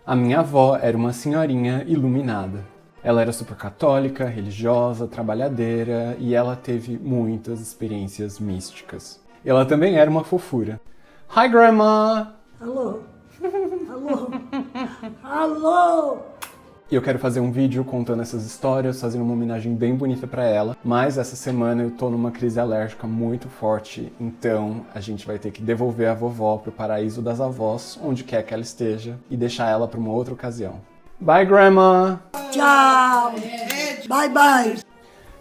A minha avó era uma senhorinha iluminada. Ela era super católica, religiosa, trabalhadeira e ela teve muitas experiências místicas. Ela também era uma fofura. Hi, Grandma! Alô? Alô? Alô? E eu quero fazer um vídeo contando essas histórias, fazendo uma homenagem bem bonita pra ela. Mas essa semana eu tô numa crise alérgica muito forte, então a gente vai ter que devolver a vovó pro paraíso das avós, onde quer que ela esteja, e deixar ela pra uma outra ocasião. Bye, Grandma! Tchau! Bye, bye!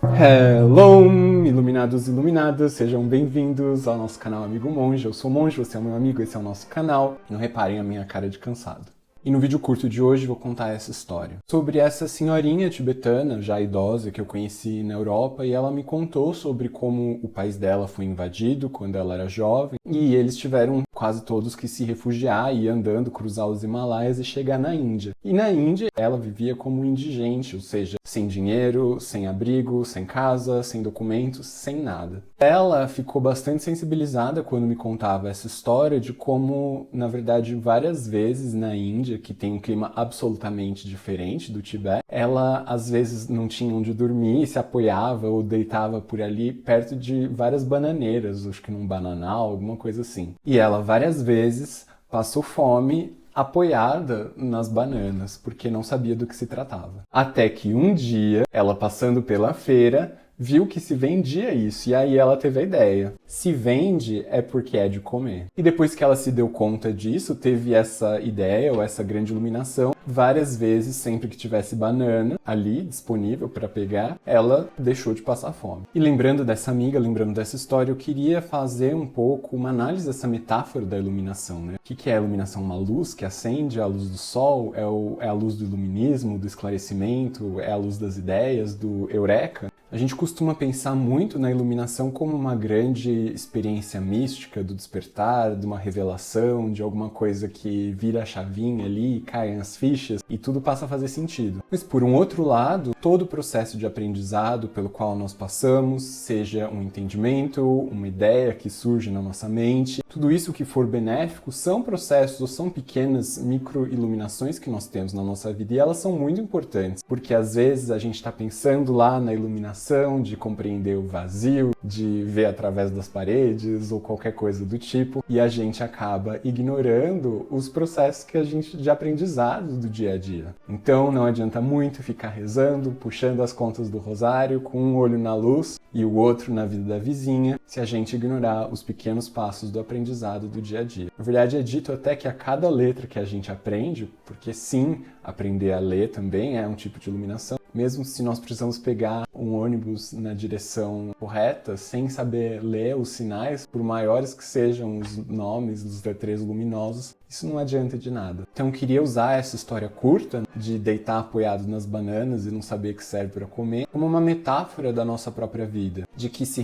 Hello, iluminados e iluminadas, sejam bem-vindos ao nosso canal Amigo Monge. Eu sou o Monge, você é o meu amigo, esse é o nosso canal. Não reparem a minha cara de cansado. E no vídeo curto de hoje vou contar essa história. Sobre essa senhorinha tibetana, já idosa, que eu conheci na Europa, e ela me contou sobre como o país dela foi invadido quando ela era jovem, e eles tiveram quase todos que se refugiar e ir andando, cruzar os Himalaias e chegar na Índia. E na Índia ela vivia como indigente, ou seja, sem dinheiro, sem abrigo, sem casa, sem documentos, sem nada. Ela ficou bastante sensibilizada quando me contava essa história de como, na verdade, várias vezes na Índia, que tem um clima absolutamente diferente do Tibete, ela às vezes não tinha onde dormir, se apoiava ou deitava por ali perto de várias bananeiras, acho que num bananal, alguma coisa assim. E ela várias vezes passou fome apoiada nas bananas, porque não sabia do que se tratava. Até que um dia, ela passando pela feira, viu que se vendia isso, e aí ela teve a ideia. Se vende é porque é de comer. E depois que ela se deu conta disso, teve essa ideia ou essa grande iluminação, várias vezes, sempre que tivesse banana ali disponível para pegar, ela deixou de passar fome. E lembrando dessa amiga, lembrando dessa história, eu queria fazer um pouco uma análise dessa metáfora da iluminação, né? O que é a iluminação? Uma luz que acende, a luz do sol, é a luz do iluminismo, do esclarecimento, é a luz das ideias, do eureka. A gente costuma pensar muito na iluminação como uma grande experiência mística do despertar, de uma revelação, de alguma coisa que vira a chavinha ali, caem as fichas e tudo passa a fazer sentido. Mas por um outro lado, todo o processo de aprendizado pelo qual nós passamos, seja um entendimento, uma ideia que surge na nossa mente, tudo isso que for benéfico são processos ou são pequenas micro-iluminações que nós temos na nossa vida e elas são muito importantes, porque às vezes a gente está pensando lá na iluminação, de compreender o vazio, de ver através das paredes ou qualquer coisa do tipo, e a gente acaba ignorando os processos que a gente de aprendizado do dia a dia. Então não adianta muito ficar rezando, puxando as contas do rosário com um olho na luz e o outro na vida da vizinha, se a gente ignorar os pequenos passos do aprendizado do dia a dia. Na verdade é dito até que a cada letra que a gente aprende, porque sim, aprender a ler também é um tipo de iluminação, mesmo se nós precisamos pegar um ônibus na direção correta, sem saber ler os sinais, por maiores que sejam os nomes dos letreiros luminosos, isso não adianta de nada. Então eu queria usar essa história curta, de deitar apoiado nas bananas e não saber que serve para comer, como uma metáfora da nossa própria vida. De que se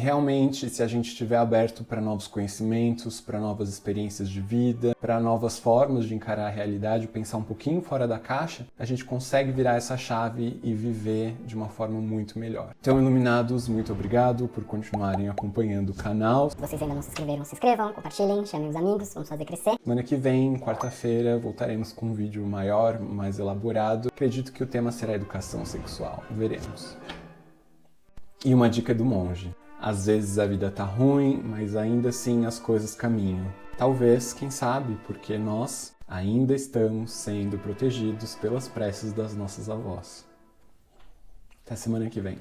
a gente estiver aberto para novos conhecimentos, para novas experiências de vida, para novas formas de encarar a realidade, pensar um pouquinho fora da caixa, a gente consegue virar essa chave e viver de uma forma muito melhor. Então, iluminados, muito obrigado por continuarem acompanhando o canal. Se vocês ainda não se inscreveram, se inscrevam, compartilhem, chamem os amigos, vamos fazer crescer. Semana que vem, quarta-feira, voltaremos com um vídeo maior, mais elaborado. Acredito que o tema será educação sexual. Veremos. E uma dica do monge. Às vezes a vida tá ruim, mas ainda assim as coisas caminham. Talvez, quem sabe, porque nós ainda estamos sendo protegidos pelas preces das nossas avós. Até semana que vem.